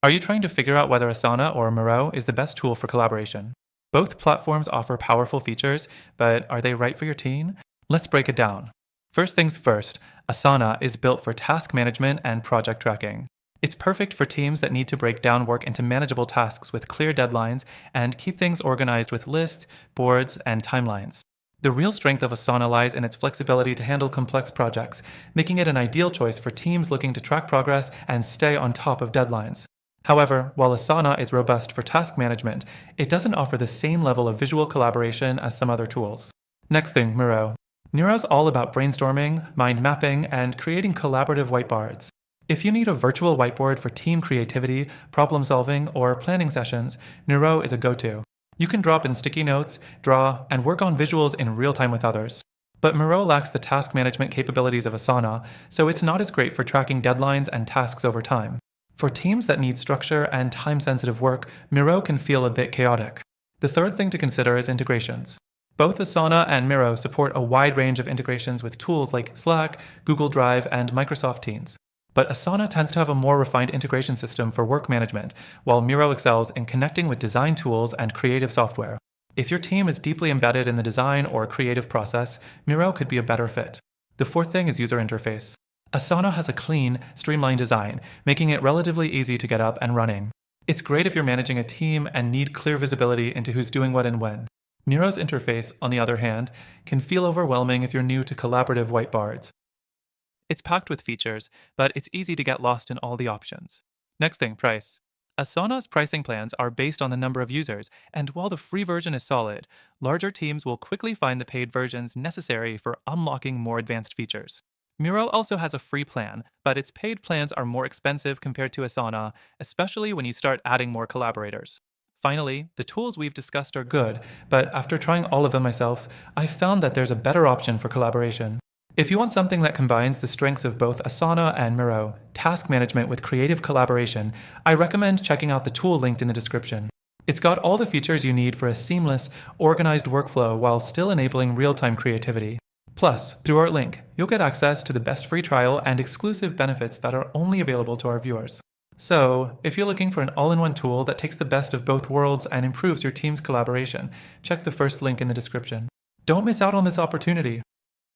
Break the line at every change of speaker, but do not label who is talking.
Are you trying to figure out whether Asana or Miro is the best tool for collaboration? Both platforms offer powerful features, but are they right for your team? Let's break it down. First things first, Asana is built for task management and project tracking. It's perfect for teams that need to break down work into manageable tasks with clear deadlines and keep things organized with lists, boards, and timelines. The real strength of Asana lies in its flexibility to handle complex projects, making it an ideal choice for teams looking to track progress and stay on top of deadlines. However, while Asana is robust for task management, it doesn't offer the same level of visual collaboration as some other tools. Next thing, Miro. Miro's all about brainstorming, mind mapping, and creating collaborative whiteboards. If you need a virtual whiteboard for team creativity, problem solving, or planning sessions, Miro is a go-to. You can drop in sticky notes, draw, and work on visuals in real time with others. But Miro lacks the task management capabilities of Asana, so it's not as great for tracking deadlines and tasks over time. For teams that need structure and time-sensitive work, Miro can feel a bit chaotic. The third thing to consider is integrations. Both Asana and Miro support a wide range of integrations with tools like Slack, Google Drive, and Microsoft Teams. But Asana tends to have a more refined integration system for work management, while Miro excels in connecting with design tools and creative software. If your team is deeply embedded in the design or creative process, Miro could be a better fit. The fourth thing is user interface. Asana has a clean, streamlined design, making it relatively easy to get up and running. It's great if you're managing a team and need clear visibility into who's doing what and when. Miro's interface, on the other hand, can feel overwhelming if you're new to collaborative whiteboards. It's packed with features, but it's easy to get lost in all the options. Next thing, price. Asana's pricing plans are based on the number of users, and while the free version is solid, larger teams will quickly find the paid versions necessary for unlocking more advanced features. Miro also has a free plan, but its paid plans are more expensive compared to Asana, especially when you start adding more collaborators. Finally, the tools we've discussed are good, but after trying all of them myself, I found that there's a better option for collaboration. If you want something that combines the strengths of both Asana and Miro, task management with creative collaboration, I recommend checking out the tool linked in the description. It's got all the features you need for a seamless, organized workflow while still enabling real-time creativity. Plus, through our link, you'll get access to the best free trial and exclusive benefits that are only available to our viewers. So, if you're looking for an all-in-one tool that takes the best of both worlds and improves your team's collaboration, check the first link in the description. Don't miss out on this opportunity.